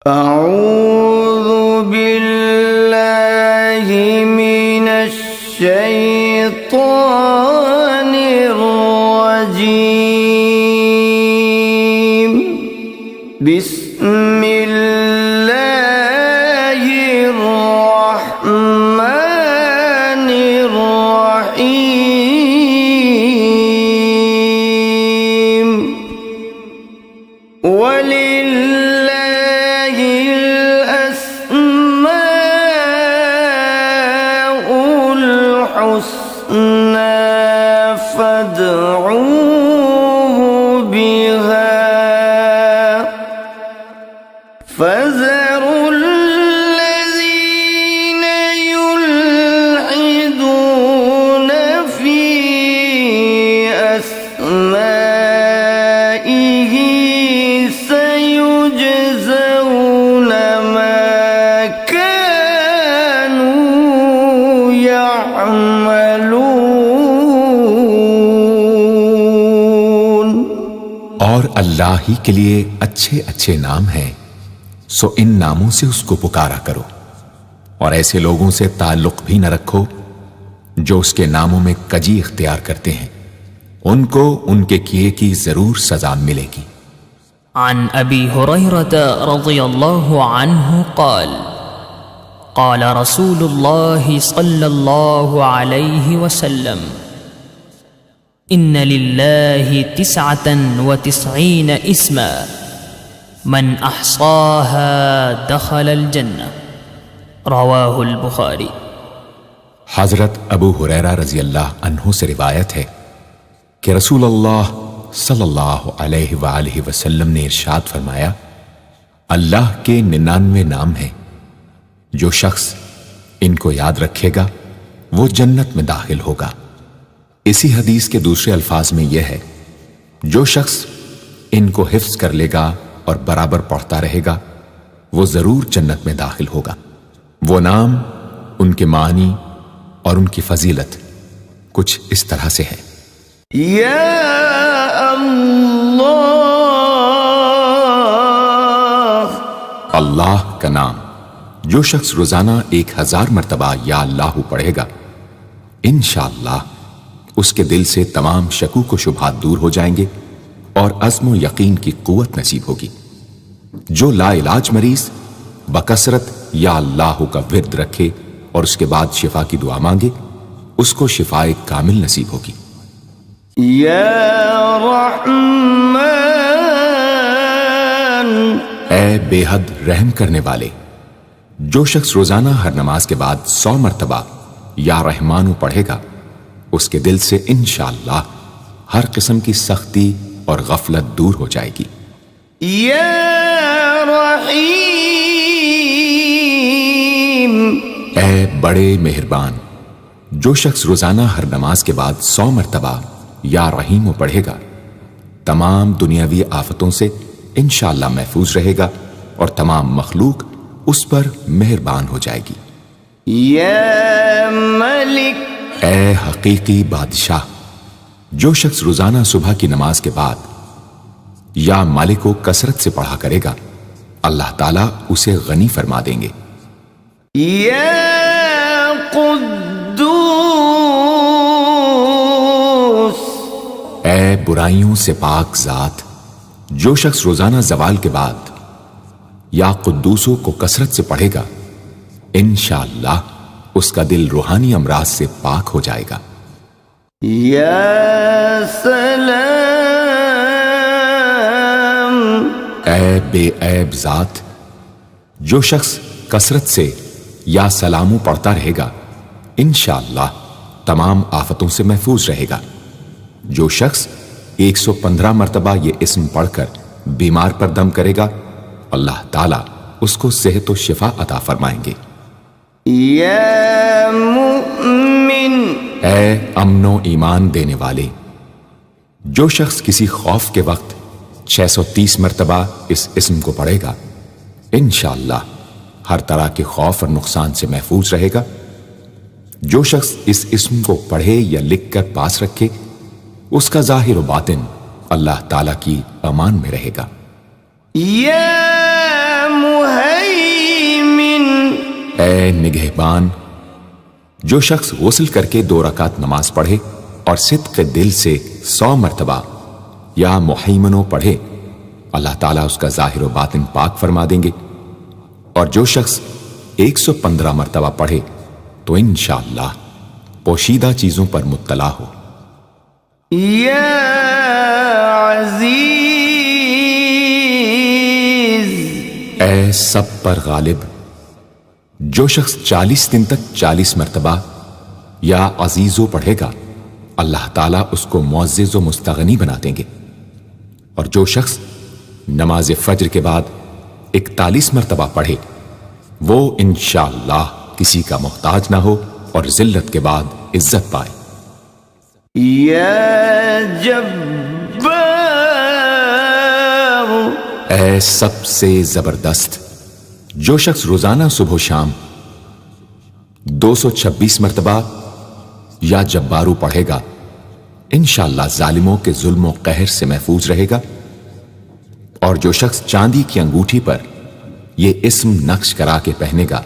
اعوذ باللہ من الشیطان الرجیم بسم اللہ الرحمن الرحیم فادعوه بها فذروا الذين يلحدون في أسمائه سيجزون ما كانوا يعملون۔ اور اللہ ہی کے لیے اچھے اچھے نام ہیں، سو ان ناموں سے اس کو پکارا کرو، اور ایسے لوگوں سے تعلق بھی نہ رکھو جو اس کے ناموں میں کجی اختیار کرتے ہیں، ان کو ان کے کیے کی ضرور سزا ملے گی۔ عن ابی ہریرہ رضی اللہ عنہ قال قال رسول اللہ صلی اللہ علیہ وسلم ان للہ 99 اسما من احصاها دخل الجنہ، رواہ البخاری۔ حضرت ابو ہریرہ رضی اللہ عنہ سے روایت ہے کہ رسول اللہ صلی اللہ علیہ وآلہ وسلم نے ارشاد فرمایا، اللہ کے 99 نام ہیں، جو شخص ان کو یاد رکھے گا وہ جنت میں داخل ہوگا۔ اسی حدیث کے دوسرے الفاظ میں یہ ہے، جو شخص ان کو حفظ کر لے گا اور برابر پڑھتا رہے گا وہ ضرور جنت میں داخل ہوگا۔ وہ نام، ان کے معنی اور ان کی فضیلت کچھ اس طرح سے ہے۔ یا اللہ، اللہ کا نام جو شخص روزانہ 1000 مرتبہ یا اللہ پڑھے گا، انشاءاللہ اس کے دل سے تمام شکوک و شبہات دور ہو جائیں گے اور عزم و یقین کی قوت نصیب ہوگی۔ جو لا علاج مریض بکثرت یا اللہ کا ورد رکھے اور اس کے بعد شفا کی دعا مانگے، اس کو شفائے کامل نصیب ہوگی۔ یا رحمان، اے بے حد رحم کرنے والے، جو شخص روزانہ ہر نماز کے بعد 100 مرتبہ یا رحمانو پڑھے گا، اس کے دل سے انشاءاللہ ہر قسم کی سختی اور غفلت دور ہو جائے گی۔ یا رحیم، اے بڑے مہربان، جو شخص روزانہ ہر نماز کے بعد 100 مرتبہ یا رحیمو پڑھے گا، تمام دنیاوی آفتوں سے انشاءاللہ محفوظ رہے گا اور تمام مخلوق اس پر مہربان ہو جائے گی۔ یا ملک، اے حقیقی بادشاہ، جو شخص روزانہ صبح کی نماز کے بعد یا مالک کو کثرت سے پڑھا کرے گا، اللہ تعالیٰ اسے غنی فرما دیں گے۔ یا قدوس، اے برائیوں سے پاک ذات، جو شخص روزانہ زوال کے بعد یا قدوسوں کو کثرت سے پڑھے گا، انشاءاللہ اس کا دل روحانی امراض سے پاک ہو جائے گا۔ یا سلام، اے بے عیب ذات، جو شخص کثرت سے یا سلامو پڑھتا رہے گا، انشاءاللہ تمام آفتوں سے محفوظ رہے گا۔ جو شخص 115 مرتبہ یہ اسم پڑھ کر بیمار پر دم کرے گا، اللہ تعالیٰ اس کو صحت و شفا عطا فرمائیں گے۔ یا مؤمن، اے امن و ایمان دینے والے، جو شخص کسی خوف کے وقت 630 مرتبہ اس اسم کو پڑھے گا، انشاءاللہ ہر طرح کے خوف اور نقصان سے محفوظ رہے گا۔ جو شخص اس اسم کو پڑھے یا لکھ کر پاس رکھے، اس کا ظاہر و باطن اللہ تعالیٰ کی امان میں رہے گا۔ یا مهيمن اے نگہبان، جو شخص غسل کر کے 2 رکعت نماز پڑھے اور صدق دل سے 100 مرتبہ یا محیمنوں پڑھے، اللہ تعالیٰ اس کا ظاہر و باطن پاک فرما دیں گے۔ اور جو شخص 115 مرتبہ پڑھے تو انشاءاللہ پوشیدہ چیزوں پر مطلع ہو۔ يا عزيز اے سب پر غالب، جو شخص 40 دن تک 40 مرتبہ یا عزیزو پڑھے گا، اللہ تعالیٰ اس کو معزز و مستغنی بنا دیں گے۔ اور جو شخص نماز فجر کے بعد 41 مرتبہ پڑھے، وہ انشاءاللہ کسی کا محتاج نہ ہو اور ذلت کے بعد عزت پائے۔ يا جبار اے سب سے زبردست، جو شخص روزانہ صبح و شام 226 مرتبہ یا جبارو پڑھے گا، انشاءاللہ ظالموں کے ظلم و قہر سے محفوظ رہے گا۔ اور جو شخص چاندی کی انگوٹھی پر یہ اسم نقش کرا کے پہنے گا،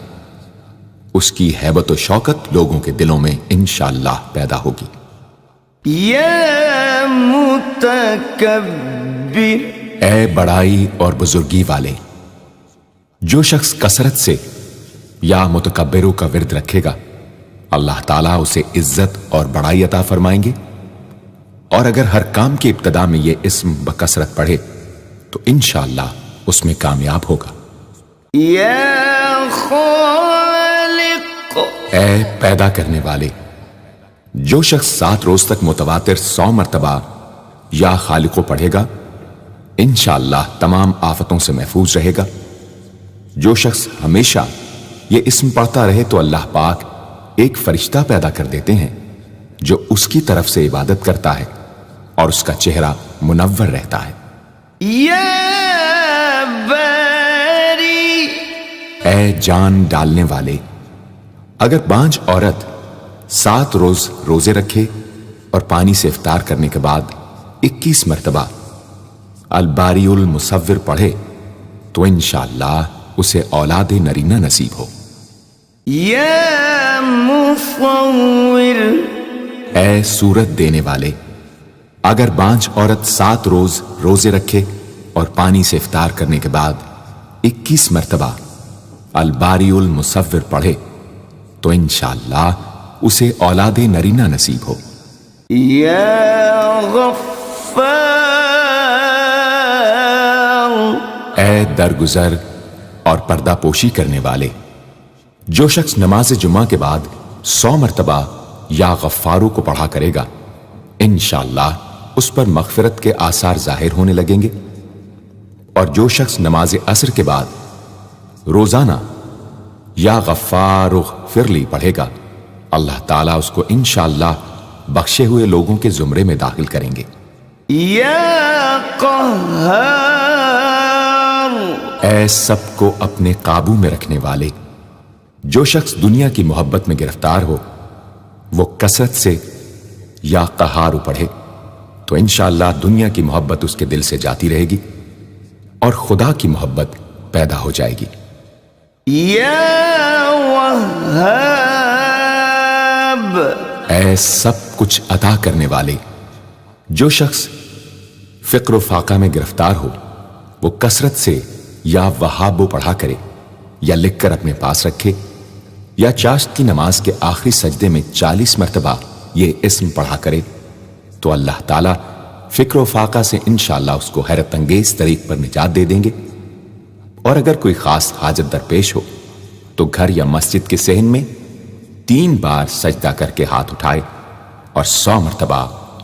اس کی ہیبت و شوکت لوگوں کے دلوں میں انشاءاللہ پیدا ہوگی۔ يا متكبر اے بڑائی اور بزرگی والے، جو شخص کثرت سے یا متکبروں کا ورد رکھے گا، اللہ تعالیٰ اسے عزت اور بڑائی عطا فرمائیں گے۔ اور اگر ہر کام کی ابتدا میں یہ اسم بکثرت پڑھے تو انشاءاللہ اس میں کامیاب ہوگا۔ يا خالق اے پیدا کرنے والے، جو شخص 7 روز تک متواتر 100 مرتبہ یا خالقو پڑھے گا، انشاءاللہ تمام آفتوں سے محفوظ رہے گا۔ جو شخص ہمیشہ یہ اسم پڑھتا رہے تو اللہ پاک ایک فرشتہ پیدا کر دیتے ہیں جو اس کی طرف سے عبادت کرتا ہے اور اس کا چہرہ منور رہتا ہے۔ يا باري اے جان ڈالنے والے، اگر بانج عورت 7 روز روزے رکھے اور پانی سے افطار کرنے کے بعد 21 مرتبہ الباری المصور پڑھے تو انشاءاللہ اسے اولاد نرینہ نصیب ہو۔ يا مصور اے صورت دینے والے، اگر بانج عورت 7 روز روزے رکھے اور پانی سے افطار کرنے کے بعد 21 مرتبہ الباری المصور پڑھے تو انشاءاللہ اسے اولاد نرینہ نصیب ہو۔ يا غفار اے درگزر اور پردہ پوشی کرنے والے، جو شخص نماز جمعہ کے بعد 100 مرتبہ یا غفارو کو پڑھا کرے گا، انشاءاللہ اس پر مغفرت کے آثار ظاہر ہونے لگیں گے۔ اور جو شخص نماز عصر کے بعد روزانہ یا غفار اغفر لی پڑھے گا، اللہ تعالیٰ اس کو انشاءاللہ بخشے ہوئے لوگوں کے زمرے میں داخل کریں گے۔ يا قهار اے سب کو اپنے قابو میں رکھنے والے، جو شخص دنیا کی محبت میں گرفتار ہو وہ کثرت سے یا قہارو پڑھے تو انشاءاللہ دنیا کی محبت اس کے دل سے جاتی رہے گی اور خدا کی محبت پیدا ہو جائے گی۔ يا وهاب اے سب کچھ عطا کرنے والے، جو شخص فقر و فاقہ میں گرفتار ہو وہ کثرت سے یا وہابو پڑھا کرے یا لکھ کر اپنے پاس رکھے یا چاشت کی نماز کے آخری سجدے میں 40 مرتبہ یہ اسم پڑھا کرے تو اللہ تعالیٰ فکر و فاقہ سے انشاءاللہ اس کو حیرت انگیز طریق پر نجات دے دیں گے۔ اور اگر کوئی خاص حاجت درپیش ہو تو گھر یا مسجد کے صحن میں 3 بار سجدہ کر کے ہاتھ اٹھائے اور 100 مرتبہ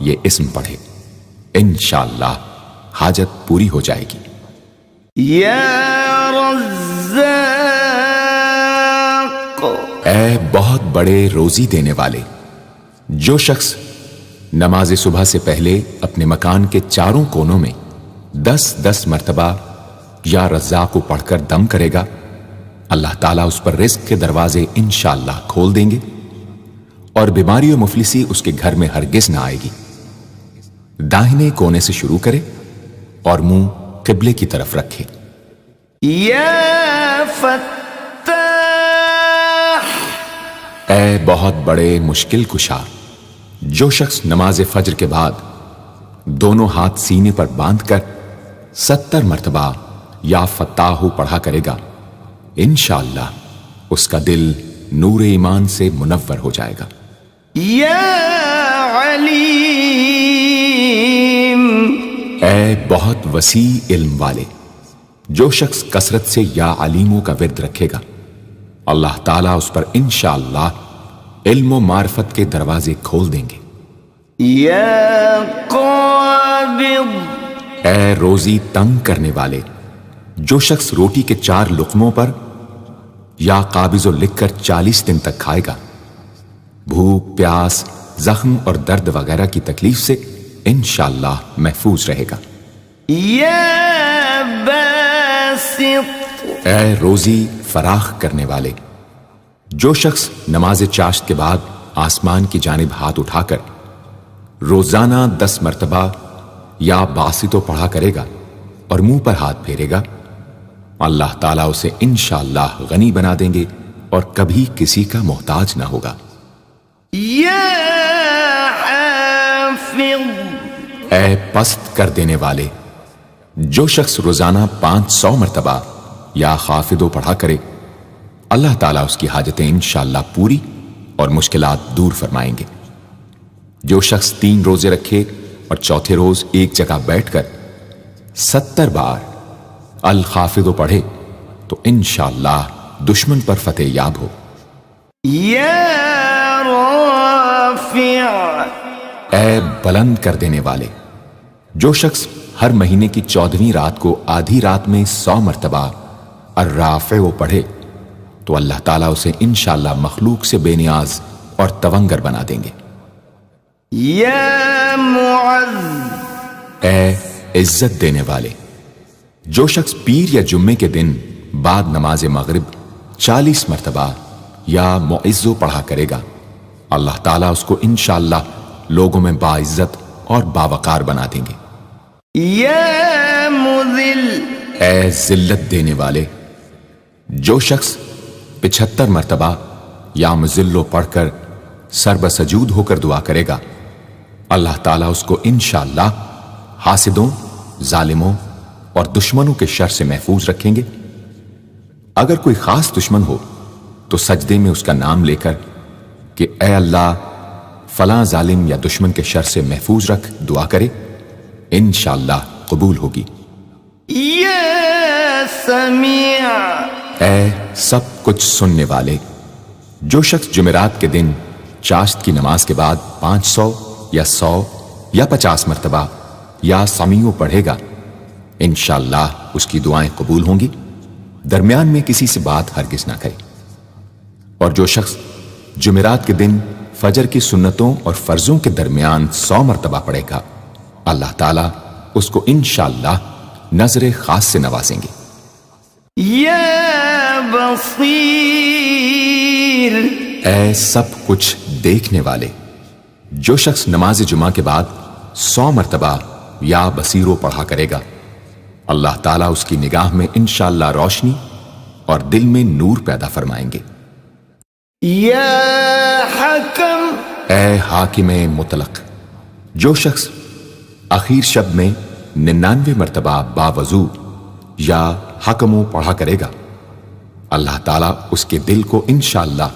یہ اسم پڑھے، انشاءاللہ حاجت پوری ہو جائے گی۔ يا رزاق اے بہت بڑے روزی دینے والے، جو شخص نماز صبح سے پہلے اپنے مکان کے چاروں کونوں میں 10-10 مرتبہ یا رزاق کو پڑھ کر دم کرے گا، اللہ تعالیٰ اس پر رزق کے دروازے انشاءاللہ کھول دیں گے اور بیماری و مفلسی اس کے گھر میں ہرگز نہ آئے گی۔ داہنے کونے سے شروع کرے اور منہ قبلے کی طرف رکھے۔ یا فتاح، اے بہت بڑے مشکل کشا، جو شخص نماز فجر کے بعد دونوں ہاتھ سینے پر باندھ کر 70 مرتبہ یا فتاح پڑھا کرے گا، انشاءاللہ اس کا دل نور ایمان سے منور ہو جائے گا۔ یا علیم، اے بہت وسیع علم والے، جو شخص کثرت سے یا علیموں کا ورد رکھے گا، اللہ تعالیٰ اس پر انشاءاللہ علم و معرفت کے دروازے کھول دیں گے۔ یا قابض، اے روزی تنگ کرنے والے، جو شخص روٹی کے 4 لقموں پر یا قابض و لکھ کر 40 دن تک کھائے گا، بھوک، پیاس، زخم اور درد وغیرہ کی تکلیف سے انشاءاللہ محفوظ رہے گا۔ یا باسط، اے روزی فراخ کرنے والے، جو شخص نماز چاشت کے بعد آسمان کی جانب ہاتھ اٹھا کر روزانہ 10 مرتبہ یا باسطو پڑھا کرے گا اور منہ پر ہاتھ پھیرے گا، اللہ تعالیٰ اسے انشاءاللہ غنی بنا دیں گے اور کبھی کسی کا محتاج نہ ہوگا۔ یا حافظ، اے پست کر دینے والے، جو شخص روزانہ 500 مرتبہ یا خافضو پڑھا کرے، اللہ تعالیٰ اس کی حاجتیں انشاءاللہ پوری اور مشکلات دور فرمائیں گے۔ جو شخص 3 روزے رکھے اور چوتھے روز ایک جگہ بیٹھ کر 70 بار الخافضو پڑھے تو انشاءاللہ دشمن پر فتح یاب ہو۔ یا رافع، اے بلند کر دینے والے، جو شخص ہر مہینے کی 14ویں رات کو آدھی رات میں 100 مرتبہ الرافع پڑھے تو اللہ تعالیٰ اسے انشاءاللہ مخلوق سے بے نیاز اور تونگر بنا دیں گے۔ یا معز، اے عزت دینے والے، جو شخص پیر یا جمعے کے دن بعد نماز مغرب 40 مرتبہ یا معزو پڑھا کرے گا، اللہ تعالیٰ اس کو انشاءاللہ لوگوں میں باعزت اور باوقار بنا دیں گے۔ یا مذل، اے ذلت دینے والے، جو شخص 75 مرتبہ یا مذلو پڑھ کر سر بسجود ہو کر دعا کرے گا، اللہ تعالیٰ اس کو انشاءاللہ حاسدوں، ظالموں اور دشمنوں کے شر سے محفوظ رکھیں گے۔ اگر کوئی خاص دشمن ہو تو سجدے میں اس کا نام لے کر کہ اے اللہ فلاں ظالم یا دشمن کے شر سے محفوظ رکھ دعا کرے، انشاءاللہ قبول ہوگی۔ یا سمیع، اے سب کچھ سننے والے، جو شخص جمعرات کے دن چاشت کی نماز کے بعد 500 یا 100 یا 50 مرتبہ یا سمیع پڑھے گا، انشاءاللہ اس کی دعائیں قبول ہوں گی، درمیان میں کسی سے بات ہرگز نہ کرے۔ اور جو شخص جمعرات کے دن فجر کی سنتوں اور فرضوں کے درمیان 100 مرتبہ پڑھے گا، اللہ تعالیٰ اس کو انشاءاللہ نظر خاص سے نوازیں گے۔ یا بصیر، اے سب کچھ دیکھنے والے، جو شخص نماز جمعہ کے بعد 100 مرتبہ یا بصیرو پڑھا کرے گا، اللہ تعالیٰ اس کی نگاہ میں انشاءاللہ روشنی اور دل میں نور پیدا فرمائیں گے۔ یا حکم، اے حاکم مطلق، جو شخص آخر شب میں 99 مرتبہ باوضو یا حکمو پڑھا کرے گا، اللہ تعالیٰ اس کے دل کو انشاءاللہ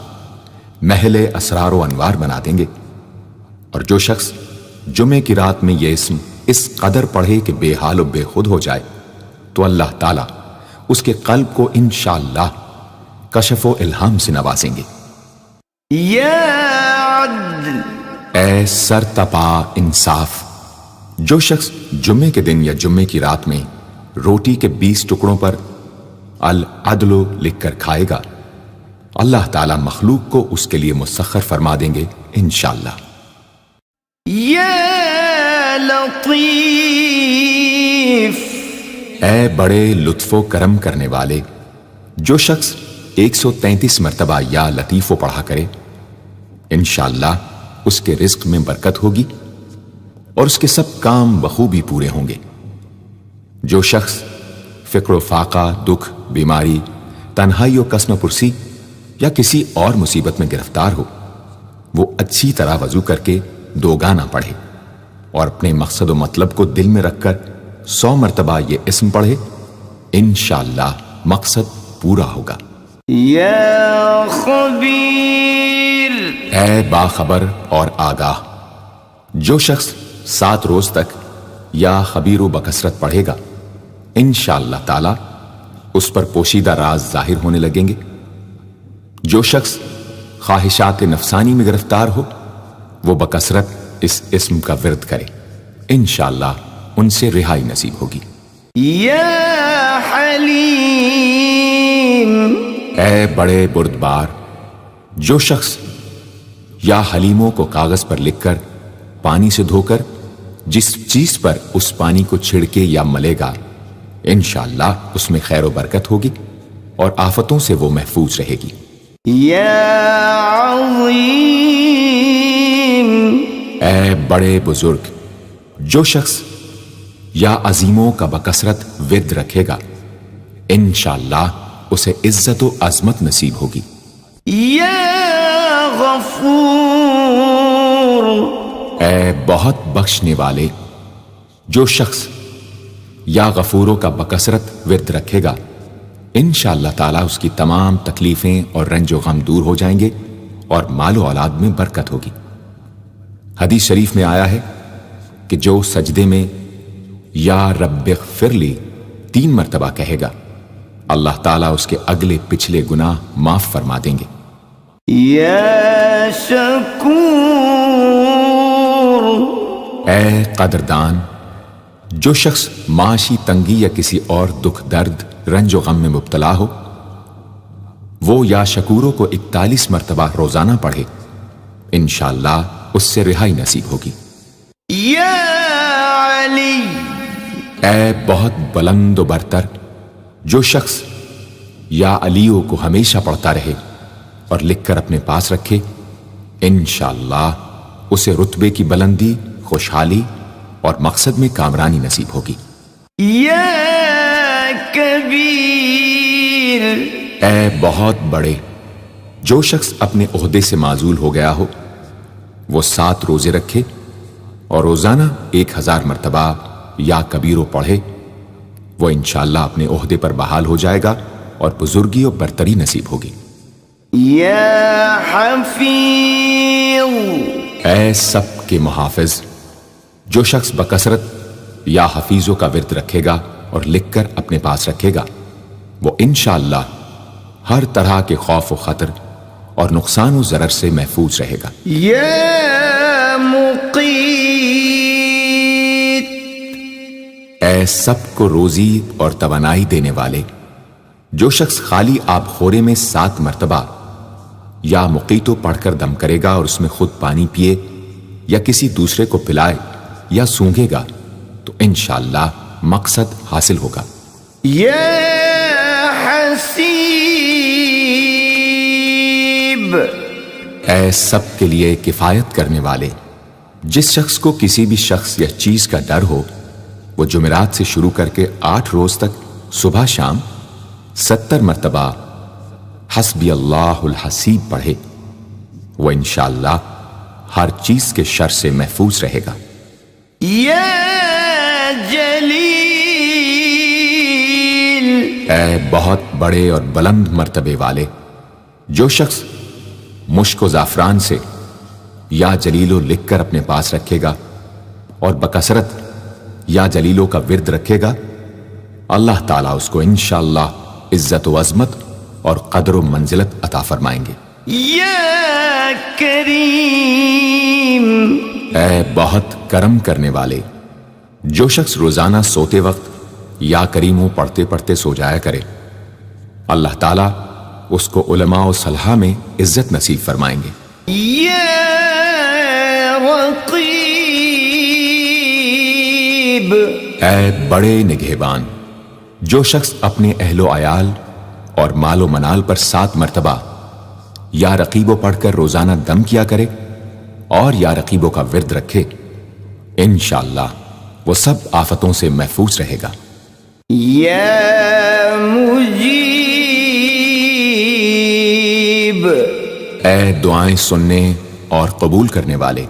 محل اسرار و انوار بنا دیں گے۔ اور جو شخص جمعے کی رات میں یہ اسم اس قدر پڑھے کہ بے حال و بے خود ہو جائے تو اللہ تعالیٰ اس کے قلب کو انشاءاللہ کشف و الہام سے نوازیں گے۔ یا عدل، اے سر تپا انصاف، جو شخص جمعے کے دن یا جمعے کی رات میں روٹی کے 20 ٹکڑوں پر العدل لکھ کر کھائے گا، اللہ تعالیٰ مخلوق کو اس کے لیے مسخر فرما دیں گے انشاءاللہ۔ یا لطیف، اے بڑے لطف و کرم کرنے والے، جو شخص 133 مرتبہ یا لطیفو پڑھا کرے، انشاءاللہ اس کے رزق میں برکت ہوگی اور اس کے سب کام بخوبی پورے ہوں گے۔ جو شخص فقر و فاقہ، دکھ، بیماری، تنہائی و قسم پرسی یا کسی اور مصیبت میں گرفتار ہو، وہ اچھی طرح وضو کر کے 2 گانا پڑھے اور اپنے مقصد و مطلب کو دل میں رکھ کر 100 مرتبہ یہ اسم پڑھے، انشاءاللہ مقصد پورا ہوگا۔ یا خبیر، اے باخبر اور آگاہ، جو شخص 7 روز تک یا خبیر و بکثرت پڑھے گا، انشاءاللہ تعالی اس پر پوشیدہ راز ظاہر ہونے لگیں گے۔ جو شخص خواہشات نفسانی میں گرفتار ہو، وہ بکثرت اس اسم کا ورد کرے، انشاءاللہ ان سے رہائی نصیب ہوگی۔ یا حلیم، اے بڑے بردبار، جو شخص یا حلیموں کو کاغذ پر لکھ کر پانی سے دھو کر جس چیز پر اس پانی کو چھڑکے یا ملے گا، انشاءاللہ اس میں خیر و برکت ہوگی اور آفتوں سے وہ محفوظ رہے گی۔ یا عظیم، اے بڑے بزرگ، جو شخص یا عظیموں کا بکثرت ورد رکھے گا، انشاءاللہ اسے عزت و عظمت نصیب ہوگی۔ یا غفور، اے بہت بخشنے والے، جو شخص یا غفوروں کا بکثرت ورد رکھے گا، انشاءاللہ تعالیٰ اس کی تمام تکلیفیں اور رنج و غم دور ہو جائیں گے اور مال و اولاد میں برکت ہوگی۔ حدیث شریف میں آیا ہے کہ جو سجدے میں یا رب اغفر لی 3 مرتبہ کہے گا، اللہ تعالیٰ اس کے اگلے پچھلے گناہ معاف فرما دیں گے۔ یا شکور، اے قدردان، جو شخص معاشی تنگی یا کسی اور دکھ درد رنج و غم میں مبتلا ہو، وہ یا شکوروں کو 41 مرتبہ روزانہ پڑھے، انشاءاللہ اس سے رہائی نصیب ہوگی۔ یا علی، اے بہت بلند و برتر، جو شخص یا علیوں کو ہمیشہ پڑھتا رہے اور لکھ کر اپنے پاس رکھے، انشاءاللہ اسے رتبے کی بلندی، خوشحالی اور مقصد میں کامرانی نصیب ہوگی۔ یا کبیر، اے بہت بڑے، جو شخص اپنے عہدے سے معزول ہو گیا ہو، وہ 7 روزے رکھے اور روزانہ 1000 مرتبہ یا کبیرو پڑھے، وہ انشاءاللہ اپنے عہدے پر بحال ہو جائے گا اور بزرگی و برتری نصیب ہوگی۔ یا حفیظ، اے سب کے محافظ، جو شخص بکثرت یا حفیظوں کا ورد رکھے گا اور لکھ کر اپنے پاس رکھے گا، وہ انشاءاللہ ہر طرح کے خوف و خطر اور نقصان و ضرر سے محفوظ رہے گا۔ یا مقیت، اے سب کو روزی اور توانائی دینے والے، جو شخص خالی آب خورے میں 7 مرتبہ یا مقیتو پڑھ کر دم کرے گا اور اس میں خود پانی پیے یا کسی دوسرے کو پلائے یا سونگے گا، تو انشاءاللہ مقصد حاصل ہوگا۔ یا حسیب، اے سب کے لیے کفایت کرنے والے، جس شخص کو کسی بھی شخص یا چیز کا ڈر ہو، وہ جمعرات سے شروع کر کے 8 روز تک صبح شام 70 مرتبہ حسبی اللہ الحسیب پڑھے، وہ انشاءاللہ ہر چیز کے شر سے محفوظ رہے گا۔ یا جلیل، اے بہت بڑے اور بلند مرتبے والے، جو شخص مشک و زعفران سے یا جلیلو لکھ کر اپنے پاس رکھے گا اور بکثرت یا جلیلوں کا ورد رکھے گا، اللہ تعالیٰ اس کو انشاءاللہ عزت و عظمت اور قدر و منزلت عطا فرمائیں گے۔ یا کریم، اے بہت کرم کرنے والے، جو شخص روزانہ سوتے وقت یا کریموں پڑھتے پڑھتے سو جایا کرے، اللہ تعالیٰ اس کو علماء و صلحاء میں عزت نصیب فرمائیں گے۔ یا رقیب، اے بڑے نگہبان، جو شخص اپنے اہل و عیال اور مال و منال پر 7 مرتبہ یا رقیبو پڑھ کر روزانہ دم کیا کرے اور یا رقیبوں کا ورد رکھے، انشاءاللہ وہ سب آفتوں سے محفوظ رہے گا۔ یا مجیب، اے دعائیں سننے اور قبول کرنے والے،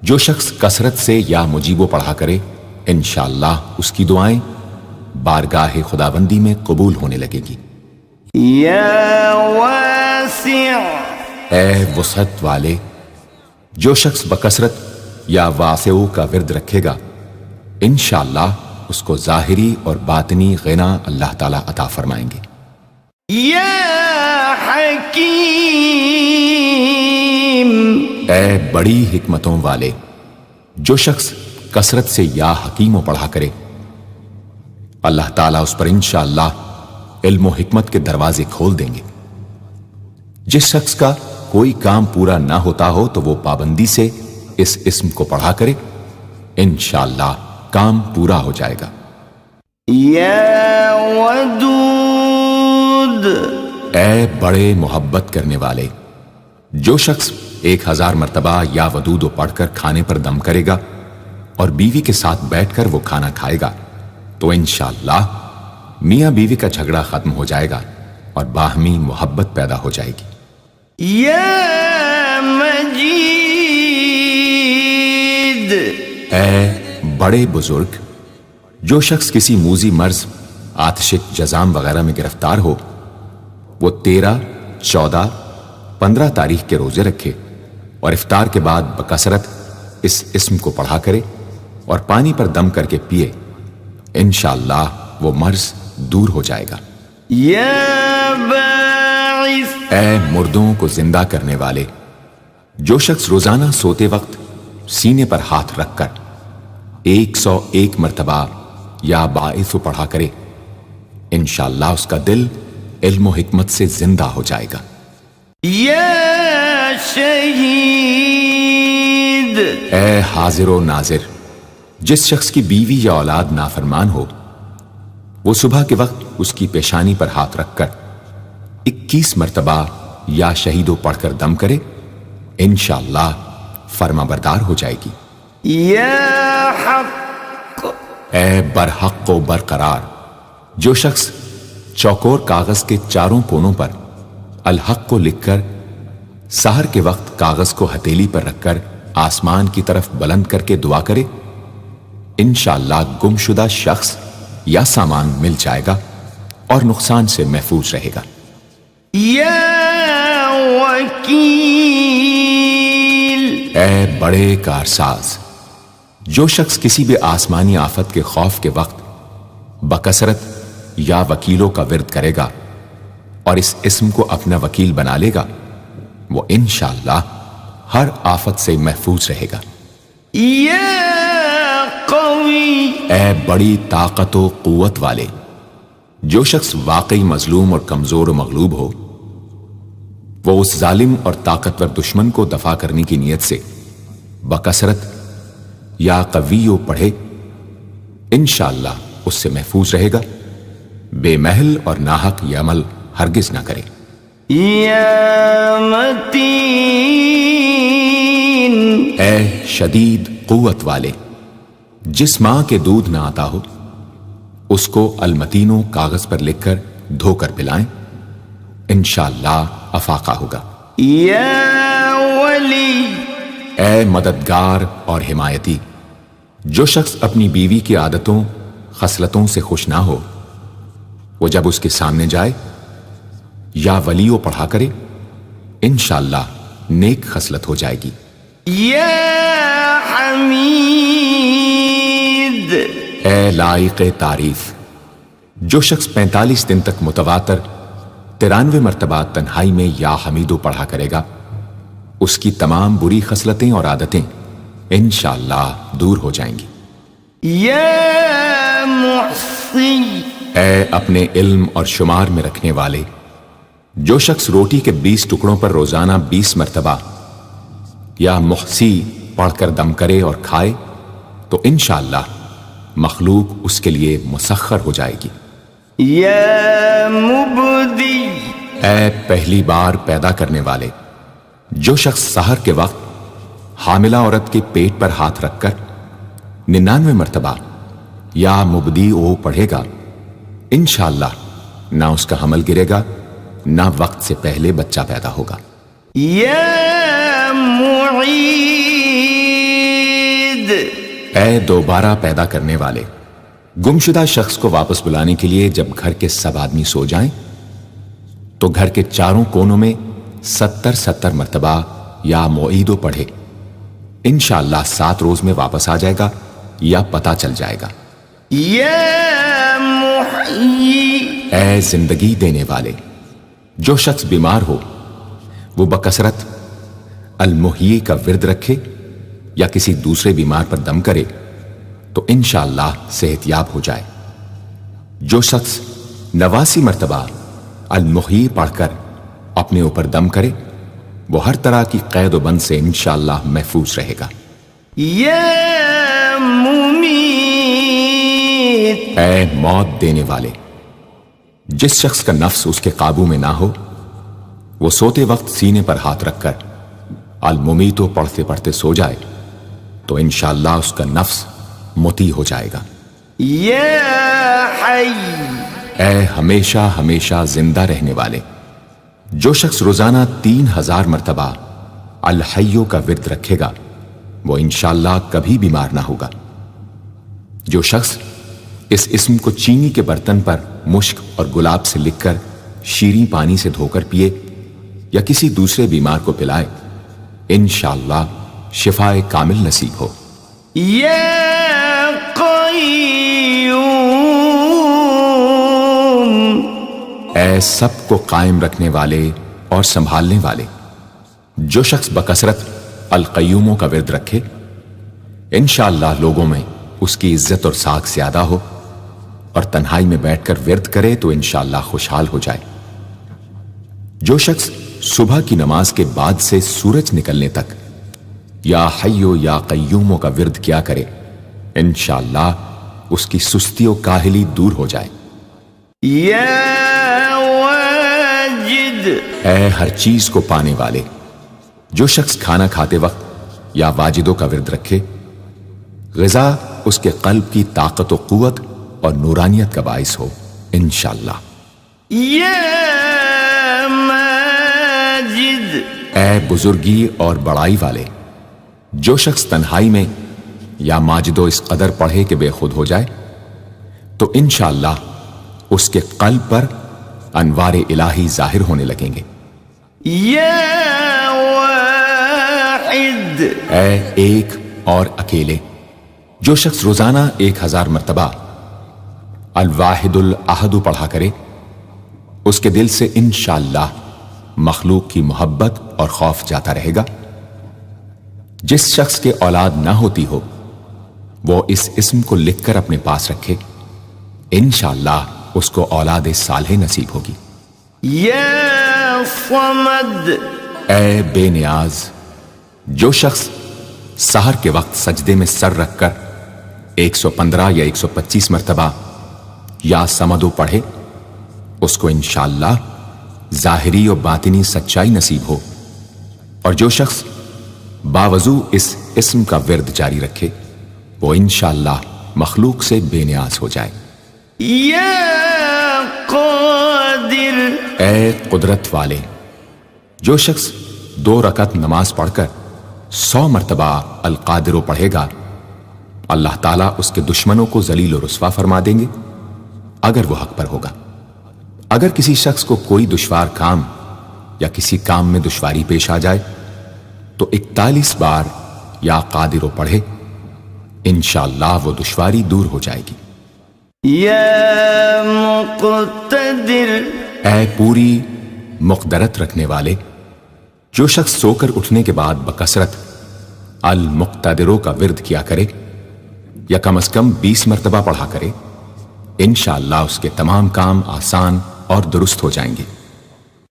جو شخص کثرت سے یا مجیبو پڑھا کرے انشاءاللہ اس کی دعائیں بارگاہ خداوندی میں قبول ہونے لگے گی۔ یا واسع، اے وسعت والے، جو شخص بکثرت یا واسعو کا ورد رکھے گا انشاءاللہ اس کو ظاہری اور باطنی غنا اللہ تعالیٰ عطا فرمائیں گے۔ یا حکیم، اے بڑی حکمتوں والے، جو شخص کثرت سے یا حکیموں پڑھا کرے اللہ تعالیٰ اس پر انشاءاللہ علم و حکمت کے دروازے کھول دیں گے۔ جس شخص کا کوئی کام پورا نہ ہوتا ہو تو وہ پابندی سے اس اسم کو پڑھا کرے انشاءاللہ کام پورا ہو جائے گا۔ یا ودود، اے بڑے محبت کرنے والے، جو شخص 1000 مرتبہ یا ودود پڑھ کر کھانے پر دم کرے گا اور بیوی کے ساتھ بیٹھ کر وہ کھانا کھائے گا تو انشاءاللہ میاں بیوی کا جھگڑا ختم ہو جائے گا اور باہمی محبت پیدا ہو جائے گی۔ یا مجید، اے بڑے بزرگ، جو شخص کسی موذی مرض، آتشک، جزام وغیرہ میں گرفتار ہو وہ 13، 14، 15 تاریخ کے روزے رکھے اور افطار کے بعد بکثرت اس اسم کو پڑھا کرے اور پانی پر دم کر کے پیے انشاءاللہ وہ مرض دور ہو جائے گا۔ یا باعث، اے مردوں کو زندہ کرنے والے، جو شخص روزانہ سوتے وقت سینے پر ہاتھ رکھ کر 101 مرتبہ یا باعث پڑھا کرے انشاءاللہ اس کا دل علم و حکمت سے زندہ ہو جائے گا۔ یا شہید، اے حاضر و ناظر، جس شخص کی بیوی یا اولاد نافرمان ہو وہ صبح کے وقت اس کی پیشانی پر ہاتھ رکھ کر 21 مرتبہ یا شہیدو پڑھ کر دم کرے انشاءاللہ فرما بردار ہو جائے گی۔ یا حق، اے برحق و برقرار، جو شخص چوکور کاغذ کے چاروں کونوں پر الحق کو لکھ کر سحر کے وقت کاغذ کو ہتھیلی پر رکھ کر آسمان کی طرف بلند کر کے دعا کرے انشاءاللہ گمشدہ شخص یا سامان مل جائے گا اور نقصان سے محفوظ رہے گا۔ یا وکیل، اے بڑے کارساز، جو شخص کسی بھی آسمانی آفت کے خوف کے وقت بکثرت یا وکیلوں کا ورد کرے گا اور اس اسم کو اپنا وکیل بنا لے گا وہ انشاءاللہ ہر آفت سے محفوظ رہے گا۔ یا قوی، اے بڑی طاقت و قوت والے، جو شخص واقعی مظلوم اور کمزور و مغلوب ہو وہ اس ظالم اور طاقتور دشمن کو دفاع کرنے کی نیت سے بکثرت یا قویو پڑھے انشاءاللہ اس سے محفوظ رہے گا، بے محل اور ناحق یہ عمل ہرگز نہ کرے۔ یا متین، اے شدید قوت والے، جس ماں کے دودھ نہ آتا ہو اس کو المتینوں کاغذ پر لکھ کر دھو کر پلائیں انشاءاللہ افاقہ ہوگا۔ یا ولی، اے مددگار اور حمایتی، جو شخص اپنی بیوی کی عادتوں خصلتوں سے خوش نہ ہو وہ جب اس کے سامنے جائے یا ولیو پڑھا کرے انشاءاللہ نیک خصلت ہو جائے گی۔ یا حمید، اے لائق تعریف، جو شخص 45 دن تک متواتر 93 مرتبہ تنہائی میں یا حمیدو پڑھا کرے گا اس کی تمام بری خصلتیں اور عادتیں انشاءاللہ دور ہو جائیں گی۔ یا محصی، اے اپنے علم اور شمار میں رکھنے والے، جو شخص روٹی کے 20 ٹکڑوں پر روزانہ 20 مرتبہ یا محصی پڑھ کر دم کرے اور کھائے تو انشاءاللہ مخلوق اس کے لیے مسخر ہو جائے گی۔ یا مبدی، اے پہلی بار پیدا کرنے والے، جو شخص سحر کے وقت حاملہ عورت کے پیٹ پر ہاتھ رکھ کر 99 مرتبہ یا مبدی او پڑھے گا انشاءاللہ نہ اس کا حمل گرے گا نہ وقت سے پہلے بچہ پیدا ہوگا۔ یا معید، اے دوبارہ پیدا کرنے والے، گمشدہ شخص کو واپس بلانے کے لیے جب گھر کے سب آدمی سو جائیں تو گھر کے چاروں کونوں میں 70 مرتبہ یا معیدو پڑھے، انشاءاللہ 7 روز میں واپس آ جائے گا یا پتہ چل جائے گا۔ یا محیی، اے زندگی دینے والے، جو شخص بیمار ہو وہ بکثرت المحیی کا ورد رکھے یا کسی دوسرے بیمار پر دم کرے تو انشاءاللہ صحت یاب ہو جائے۔ جو شخص 89 مرتبہ المحیی پڑھ کر اپنے اوپر دم کرے وہ ہر طرح کی قید و بند سے انشاءاللہ محفوظ رہے گا۔ یا ممیت، اے موت دینے والے، جس شخص کا نفس اس کے قابو میں نہ ہو وہ سوتے وقت سینے پر ہاتھ رکھ کر الممیتو پڑھتے پڑھتے سو جائے تو انشاءاللہ اس کا نفس مطیع ہو جائے گا۔ یا حی، اے ہمیشہ ہمیشہ زندہ رہنے والے، جو شخص روزانہ 3000 مرتبہ الحیو کا ورد رکھے گا وہ انشاءاللہ کبھی بیمار نہ ہوگا۔ جو شخص اس اسم کو چینی کے برتن پر مشک اور گلاب سے لکھ کر شیریں پانی سے دھو کر پیے یا کسی دوسرے بیمار کو پلائے انشاءاللہ شفائے کامل نصیب ہو۔ یا قیوم، اے سب کو قائم رکھنے والے اور سنبھالنے والے، جو شخص بکثرت القیوموں کا ورد رکھے انشاءاللہ لوگوں میں اس کی عزت اور ساکھ زیادہ ہو، اور تنہائی میں بیٹھ کر ورد کرے تو انشاءاللہ خوشحال ہو جائے۔ جو شخص صبح کی نماز کے بعد سے سورج نکلنے تک یا حیو یا قیوموں کا ورد کیا کرے انشاءاللہ اس کی سستی و کاہلی دور ہو جائے۔ یا واجد، اے ہر چیز کو پانے والے، جو شخص کھانا کھاتے وقت یا واجدوں کا ورد رکھے غذا اس کے قلب کی طاقت و قوت اور نورانیت کا باعث ہو انشاءاللہ۔ یا ماجد، اے بزرگی اور بڑائی والے، جو شخص تنہائی میں یا ماجدو اس قدر پڑھے کہ بے خود ہو جائے تو انشاءاللہ اس کے قلب پر انوار الہی ظاہر ہونے لگیں گے۔ یا واحد، اے ایک اور اکیلے، جو شخص روزانہ 1000 مرتبہ الواحد الاحد پڑھا کرے اس کے دل سے انشاءاللہ مخلوق کی محبت اور خوف جاتا رہے گا۔ جس شخص کے اولاد نہ ہوتی ہو وہ اس اسم کو لکھ کر اپنے پاس رکھے انشاءاللہ اس کو اولاد صالح نصیب ہوگی۔ یا صمد، اے بے نیاز، جو شخص سحر کے وقت سجدے میں سر رکھ کر 115 یا 125 مرتبہ یا سمدو پڑھے اس کو انشاءاللہ ظاہری و باطنی سچائی نصیب ہو، اور جو شخص باوضو اس اسم کا ورد جاری رکھے وہ انشاءاللہ مخلوق سے بے نیاز ہو جائے۔ یا قادر، اے قدرت والے، جو شخص 2 رکعت نماز پڑھ کر 100 مرتبہ القادر پڑھے گا اللہ تعالیٰ اس کے دشمنوں کو ذلیل و رسوا فرما دیں گے اگر وہ حق پر ہوگا۔ اگر کسی شخص کو کوئی دشوار کام یا کسی کام میں دشواری پیش آ جائے تو 41 بار یا قادر پڑھے انشاءاللہ وہ دشواری دور ہو جائے گی۔ یا مقتدر، اے پوری مقدرت رکھنے والے، جو شخص سو کر اٹھنے کے بعد بکثرت المقتدروں کا ورد کیا کرے یا کم از کم 20 مرتبہ پڑھا کرے انشاءاللہ اس کے تمام کام آسان اور درست ہو جائیں گے۔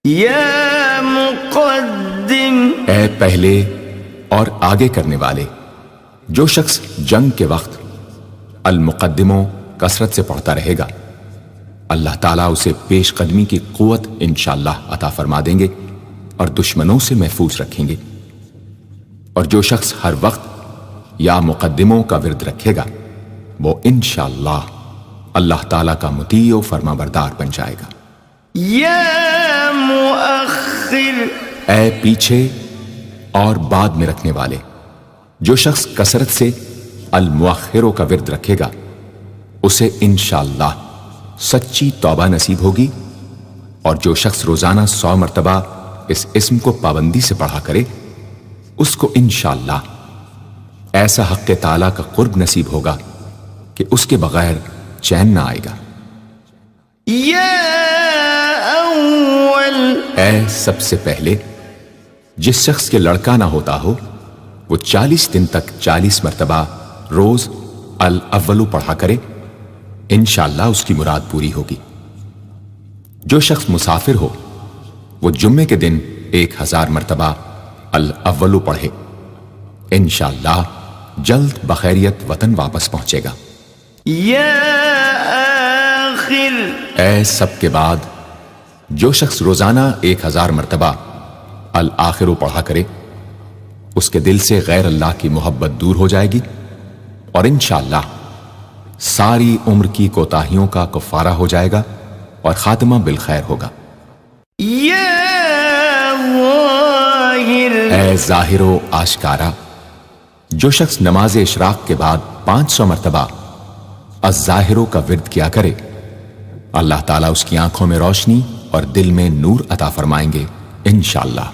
یا مقدم، اے پہلے اور آگے کرنے والے، جو شخص جنگ کے وقت المقدموں کثرت سے پڑھتا رہے گا اللہ تعالیٰ اسے پیش قدمی کی قوت انشاءاللہ عطا فرما دیں گے اور دشمنوں سے محفوظ رکھیں گے۔ اور جو شخص ہر وقت یا مقدموں کا ورد رکھے گا وہ انشاءاللہ اللہ تعالیٰ کا مطیع و فرما بردار بن جائے گا۔ یا مؤخر، اے پیچھے اور بعد میں رکھنے والے، جو شخص کثرت سے المؤخروں کا ورد رکھے گا اسے انشاءاللہ سچی توبہ نصیب ہوگی، اور جو شخص روزانہ 100 مرتبہ اس اسم کو پابندی سے پڑھا کرے اس کو انشاءاللہ ایسا حق تعالیٰ کا قرب نصیب ہوگا کہ اس کے بغیر چین نہ آئے گا۔ یا اول، اے سب سے پہلے جس شخص کے لڑکا نہ ہوتا ہو وہ 40 دن تک 40 مرتبہ روز الاولو پڑھا کرے، انشاءاللہ اس کی مراد پوری ہوگی۔ جو شخص مسافر ہو وہ جمعے کے دن 1000 مرتبہ الاولو پڑھے، انشاءاللہ جلد بخیریت وطن واپس پہنچے گا۔ یا آخر، اے سب کے بعد جو شخص روزانہ 1000 مرتبہ الآخرو پڑھا کرے اس کے دل سے غیر اللہ کی محبت دور ہو جائے گی، اور انشاءاللہ ساری عمر کی کوتاہیوں کا کفارہ ہو جائے گا اور خاتمہ بالخیر ہوگا۔ یا ظاہر، اے ظاہر و آشکارا، جو شخص نماز اشراق کے بعد 500 مرتبہ الظاہرو کا ورد کیا کرے اللہ تعالیٰ اس کی آنکھوں میں روشنی اور دل میں نور عطا فرمائیں گے انشاءاللہ۔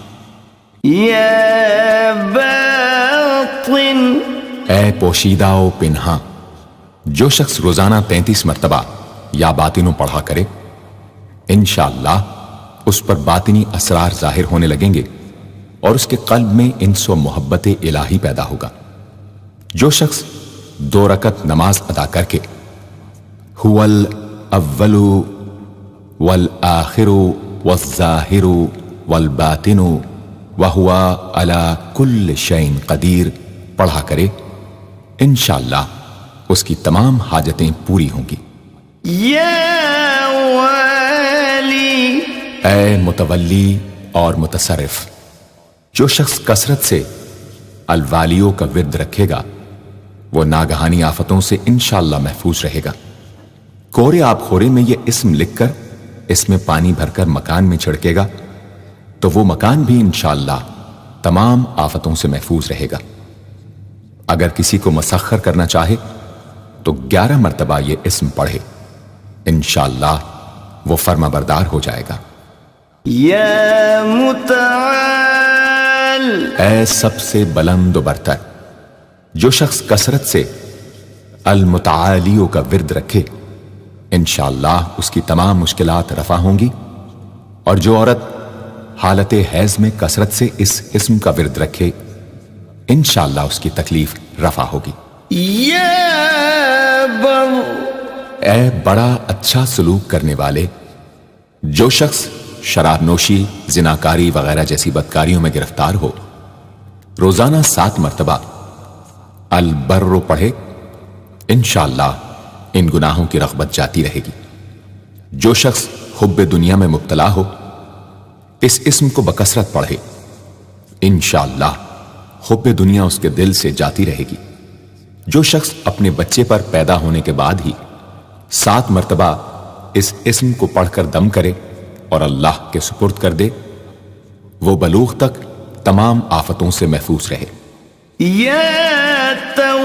یا باطن، اے پوشیدہ و پنہاں، جو شخص روزانہ 33 مرتبہ یا باطنوں پڑھا کرے انشاءاللہ اس پر باطنی اسرار ظاہر ہونے لگیں گے اور اس کے قلب میں انس و محبت الہی پیدا ہوگا۔ جو شخص 2 رکعت نماز ادا کر کے هو الاول والآخر والظاہر والباطن وهو على كل شيء قدیر پڑھا کرے انشاءاللہ اس کی تمام حاجتیں پوری ہوں گی۔ یا والی، اے متولی اور متصرف، جو شخص کثرت سے الوالیوں کا ورد رکھے گا وہ ناگہانی آفتوں سے انشاءاللہ محفوظ رہے گا۔ کورے آب خورے میں یہ اسم لکھ کر اس میں پانی بھر کر مکان میں چھڑکے گا تو وہ مکان بھی انشاءاللہ تمام آفتوں سے محفوظ رہے گا۔ اگر کسی کو مسخر کرنا چاہے تو 11 مرتبہ یہ اسم پڑھے، انشاءاللہ وہ فرما بردار ہو جائے گا۔ یا متعال، اے سب سے بلند و برتر، جو شخص کثرت سے المتعالیوں کا ورد رکھے انشاءاللہ اس کی تمام مشکلات رفع ہوں گی، اور جو عورت حالت حیض میں کثرت سے اس اسم کا ورد رکھے انشاءاللہ اس کی تکلیف رفع ہوگی۔ یا بر، اے بڑا اچھا سلوک کرنے والے، جو شخص شراب نوشی، زناکاری وغیرہ جیسی بدکاریوں میں گرفتار ہو روزانہ 7 مرتبہ البر پڑھے انشاءاللہ ان گناہوں کی رغبت جاتی رہے گی۔ جو شخص حب دنیا میں مبتلا ہو اس اسم کو بکثرت پڑھے انشاءاللہ حب دنیا اس کے دل سے جاتی رہے گی۔ جو شخص اپنے بچے پر پیدا ہونے کے بعد ہی 7 مرتبہ اس اسم کو پڑھ کر دم کرے اور اللہ کے سپرد کر دے وہ بلوغ تک تمام آفتوں سے محفوظ رہے۔ یا تواب،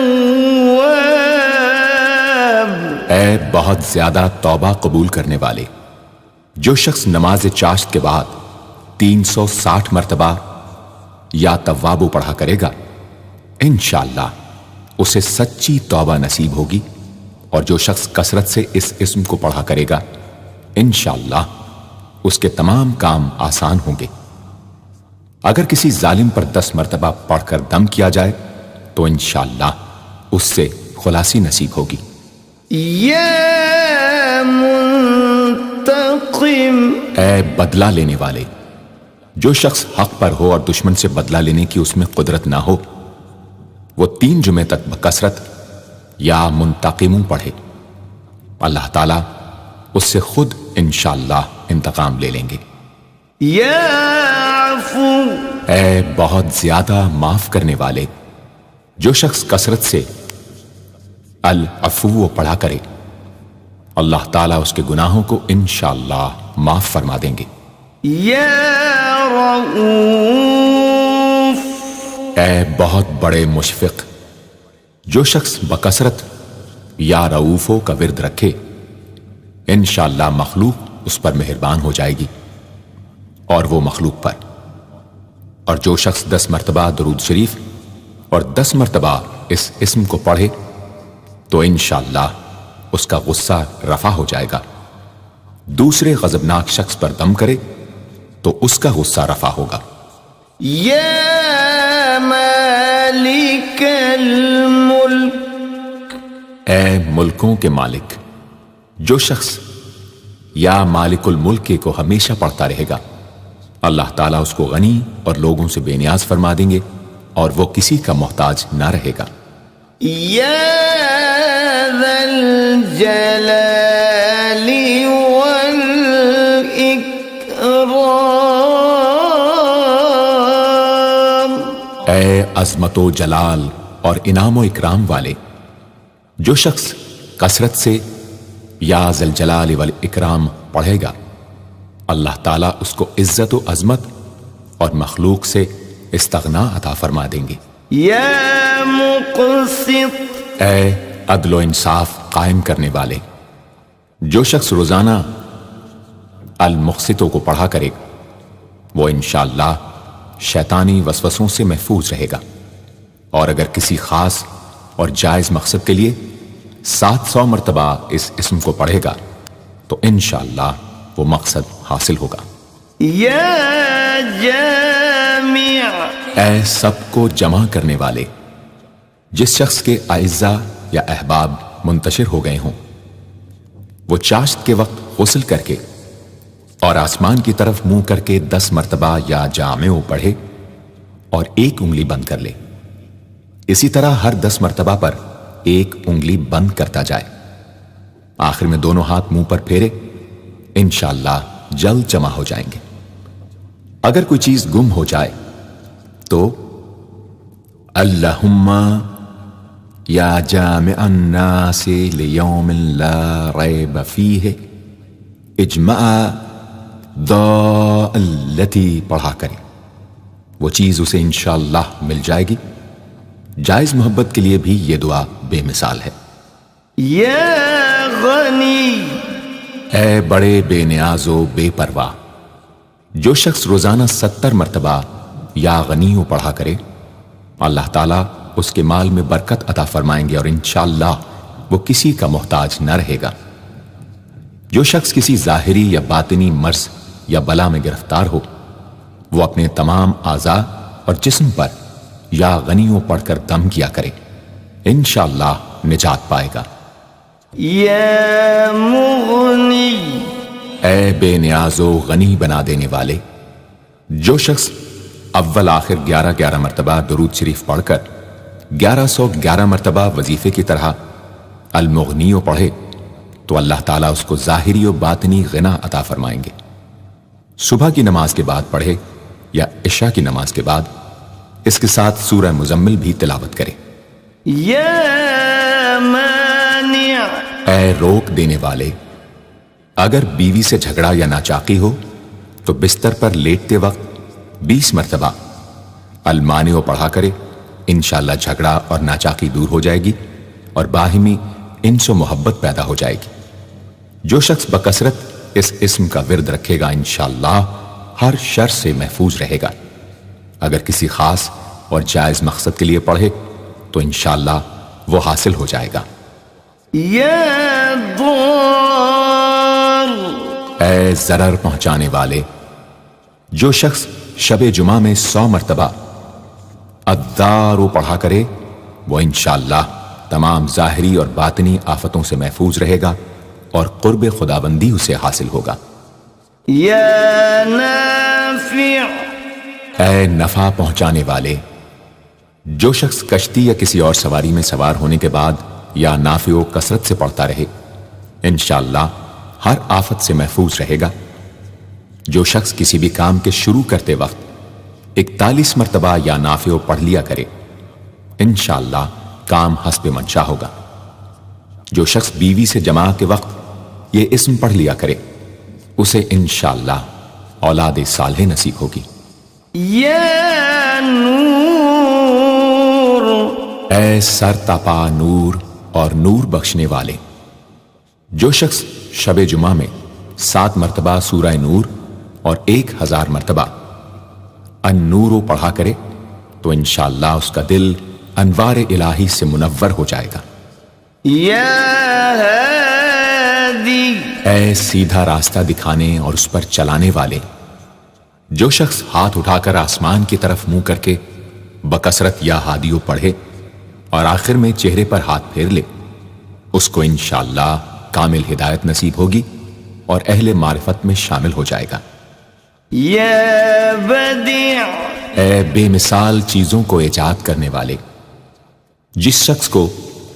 اے بہت زیادہ توبہ قبول کرنے والے، جو شخص نماز چاشت کے بعد 360 مرتبہ یا توابو پڑھا کرے گا انشاءاللہ اسے سچی توبہ نصیب ہوگی، اور جو شخص کثرت سے اس اسم کو پڑھا کرے گا انشاءاللہ اس کے تمام کام آسان ہوں گے۔ اگر کسی ظالم پر 10 مرتبہ پڑھ کر دم کیا جائے تو انشاءاللہ اس سے خلاصی نصیب ہوگی۔ یا منتقم، اے بدلہ لینے والے، جو شخص حق پر ہو اور دشمن سے بدلہ لینے کی اس میں قدرت نہ ہو وہ 3 جمعے تک بکثرت یا منتقموں پڑھے، اللہ تعالیٰ اس سے خود انشاءاللہ انتقام لے لیں گے۔ یا عفو، اے بہت زیادہ معاف کرنے والے، جو شخص کثرت سے العفو پڑھا کرے اللہ تعالیٰ اس کے گناہوں کو انشاءاللہ معاف فرما دیں گے۔ یا رؤوف، اے بہت بڑے مشفق، جو شخص بکثرت یا رؤوفو کا ورد رکھے انشاءاللہ مخلوق اس پر مہربان ہو جائے گی، اور وہ مخلوق پر۔ اور جو شخص 10 مرتبہ درود شریف اور 10 مرتبہ اس اسم کو پڑھے تو انشاءاللہ اس کا غصہ رفع ہو جائے گا۔ دوسرے غضبناک شخص پر دم کرے تو اس کا غصہ رفع ہوگا۔ یا مالک الملک، اے ملکوں کے مالک، جو شخص یا مالک الملک کو ہمیشہ پڑھتا رہے گا اللہ تعالیٰ اس کو غنی اور لوگوں سے بے نیاز فرما دیں گے اور وہ کسی کا محتاج نہ رہے گا۔ یا ذا الجلال والاکرام، اے عظمت و جلال اور انعام و اکرام والے، جو شخص کثرت سے یا ذا الجلال والاکرام پڑھے گا اللہ تعالیٰ اس کو عزت و عظمت اور مخلوق سے استغنا عطا فرما دیں گے۔ یا مقسط، اے عدل و انصاف قائم کرنے والے، جو شخص روزانہ المقسطوں کو پڑھا کرے وہ انشاءاللہ شیطانی وسوسوں سے محفوظ رہے گا، اور اگر کسی خاص اور جائز مقصد کے لیے 700 مرتبہ اس اسم کو پڑھے گا تو انشاءاللہ وہ مقصد حاصل ہوگا۔ یا جامع، اے سب کو جمع کرنے والے، جس شخص کے اعزا یا احباب منتشر ہو گئے ہوں وہ چاشت کے وقت غسل کر کے اور آسمان کی طرف منہ کر کے 10 مرتبہ یا جامع پڑھے اور ایک انگلی بند کر لے۔ اسی طرح ہر 10 مرتبہ پر ایک انگلی بند کرتا جائے، آخر میں دونوں ہاتھ منہ پر پھیرے، انشاءاللہ جلد جمع ہو جائیں گے۔ اگر کوئی چیز گم ہو جائے تو اللہم یا جامع الناس لیوم لا ریب فیہ اجمع التی پڑھا کرے، وہ چیز اسے انشاءاللہ مل جائے گی۔ جائز محبت کے لیے بھی یہ دعا بے مثال ہے۔ یا غنی، اے بڑے بے نیاز و بے پرواہ، جو شخص روزانہ 70 مرتبہ یا غنیوں پڑھا کرے اللہ تعالیٰ اس کے مال میں برکت عطا فرمائیں گے اور انشاءاللہ وہ کسی کا محتاج نہ رہے گا۔ جو شخص کسی ظاہری یا باطنی مرض یا بلا میں گرفتار ہو وہ اپنے تمام اعضاء اور جسم پر یا غنیوں پڑھ کر دم کیا کرے، انشاءاللہ نجات پائے گا۔ یا مغنی، اے بے نیاز و غنی بنا دینے والے، جو شخص اول آخر 11 مرتبہ درود شریف پڑھ کر 1111 مرتبہ وظیفے کی طرح المغنیوں پڑھے تو اللہ تعالیٰ اس کو ظاہری و باطنی غنا عطا فرمائیں گے۔ صبح کی نماز کے بعد پڑھے یا عشاء کی نماز کے بعد اس کے ساتھ سورہ مزمل بھی تلاوت کرے۔ یا مانع، اے روک دینے والے، اگر بیوی سے جھگڑا یا ناچاقی ہو تو بستر پر لیٹتے وقت 20 مرتبہ المانع پڑھا کرے، انشاءاللہ جھگڑا اور ناچاقی دور ہو جائے گی اور باہمی انس و محبت پیدا ہو جائے گی۔ جو شخص بکثرت اس اسم کا ورد رکھے گا انشاءاللہ ہر شر سے محفوظ رہے گا۔ اگر کسی خاص اور جائز مقصد کے لیے پڑھے تو انشاءاللہ وہ حاصل ہو جائے گا۔ یا ضار، اے ضرر پہنچانے والے، جو شخص شب جمعہ میں 100 مرتبہ الدار پڑھا کرے وہ انشاءاللہ تمام ظاہری اور باطنی آفتوں سے محفوظ رہے گا اور قرب خداوندی اسے حاصل ہوگا۔ یا نافع، اے نفع پہنچانے والے، جو شخص کشتی یا کسی اور سواری میں سوار ہونے کے بعد یا نافع و کثرت سے پڑھتا رہے انشاءاللہ ہر آفت سے محفوظ رہے گا۔ جو شخص کسی بھی کام کے شروع کرتے وقت 41 مرتبہ یا نافع پڑھ لیا کرے انشاءاللہ کام حسب منشا ہوگا۔ جو شخص بیوی سے جماع کے وقت یہ اسم پڑھ لیا کرے، اسے انشاءاللہ اولاد صالح نصیب ہوگی۔ یا نور، اے سر تپا نور اور نور بخشنے والے، جو شخص شب جمعہ میں 7 مرتبہ سورہ نور اور 1000 مرتبہ النور پڑھا کرے تو انشاءاللہ اس کا دل انوار الہی سے منور ہو جائے گا۔ یا ہادی، اے سیدھا راستہ دکھانے اور اس پر چلانے والے، جو شخص ہاتھ اٹھا کر آسمان کی طرف منہ کر کے بکثرت یا ہادیو پڑھے اور آخر میں چہرے پر ہاتھ پھیر لے، اس کو انشاءاللہ کامل ہدایت نصیب ہوگی اور اہل معرفت میں شامل ہو جائے گا۔ یا بدیع، اے بے مثال چیزوں کو ایجاد کرنے والے، جس شخص کو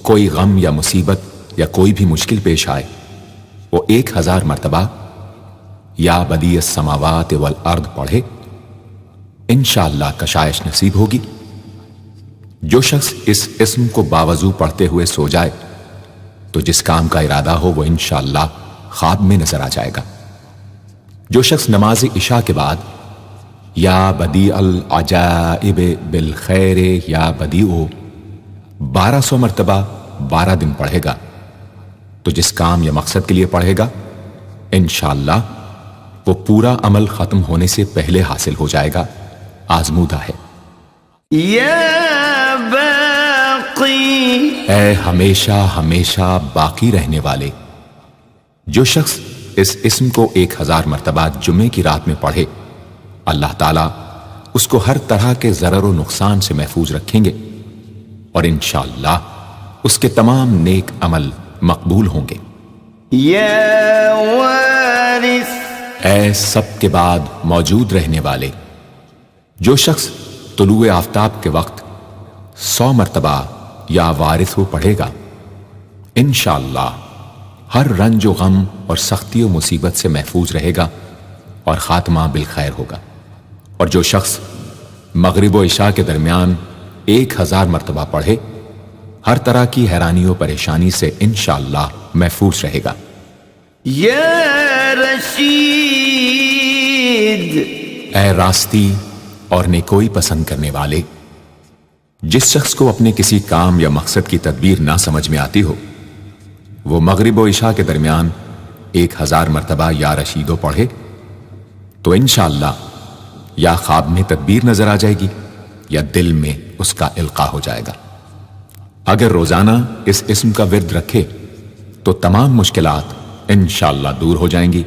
کوئی غم یا مصیبت یا کوئی بھی مشکل پیش آئے وہ 1000 مرتبہ یا بدیع السماوات والارض پڑھے، انشاءاللہ کشائش نصیب ہوگی۔ جو شخص اس اسم کو باوضو پڑھتے ہوئے سو جائے تو جس کام کا ارادہ ہو وہ انشاءاللہ خواب میں نظر آ جائے گا۔ جو شخص نماز عشاء کے بعد یا بدیع العجائب بالخیر یا بدیع 1200 مرتبہ 12 دن پڑھے گا تو جس کام یا مقصد کے لیے پڑھے گا انشاءاللہ وہ پورا عمل ختم ہونے سے پہلے حاصل ہو جائے گا، آزمودہ ہے۔ یا باقی، اے ہمیشہ ہمیشہ باقی رہنے والے، جو شخص اس اسم کو 1000 مرتبہ جمعے کی رات میں پڑھے اللہ تعالیٰ اس کو ہر طرح کے ضرر و نقصان سے محفوظ رکھیں گے اور انشاءاللہ اس کے تمام نیک عمل مقبول ہوں گے۔ یا وارث، اے سب کے بعد موجود رہنے والے، جو شخص طلوع آفتاب کے وقت 100 مرتبہ یا وارث ہو پڑھے گا انشاءاللہ ہر رنج و غم اور سختی و مصیبت سے محفوظ رہے گا اور خاتمہ بالخیر ہوگا۔ اور جو شخص مغرب و عشاء کے درمیان 1000 مرتبہ پڑھے ہر طرح کی حیرانی و پریشانی سے انشاءاللہ محفوظ رہے گا۔ یا رشید، اے راستی اور نیکوئی پسند کرنے والے، جس شخص کو اپنے کسی کام یا مقصد کی تدبیر نہ سمجھ میں آتی ہو وہ مغرب و عشاء کے درمیان 1000 مرتبہ یا رشیدو پڑھے تو انشاءاللہ یا خواب میں تدبیر نظر آ جائے گی یا دل میں اس کا القاء ہو جائے گا۔ اگر روزانہ اس اسم کا ورد رکھے تو تمام مشکلات انشاءاللہ دور ہو جائیں گی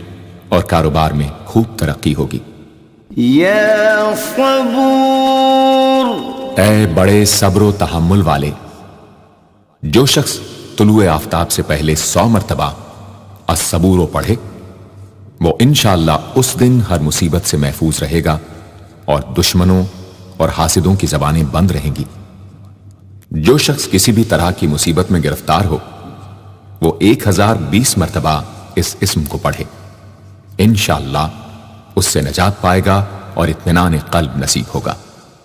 اور کاروبار میں خوب ترقی ہوگی۔ یا صبور، اے بڑے صبر و تحمل والے، جو شخص طلوع آفتاب سے پہلے 100 مرتبہ الصبور پڑھے وہ انشاءاللہ اس دن ہر مصیبت سے محفوظ رہے گا اور دشمنوں اور حاسدوں کی زبانیں بند رہیں گی۔ جو شخص کسی بھی طرح کی مصیبت میں گرفتار ہو وہ 1020 مرتبہ اس اسم کو پڑھے، انشاءاللہ اس سے نجات پائے گا اور اطمینان قلب نصیب ہوگا۔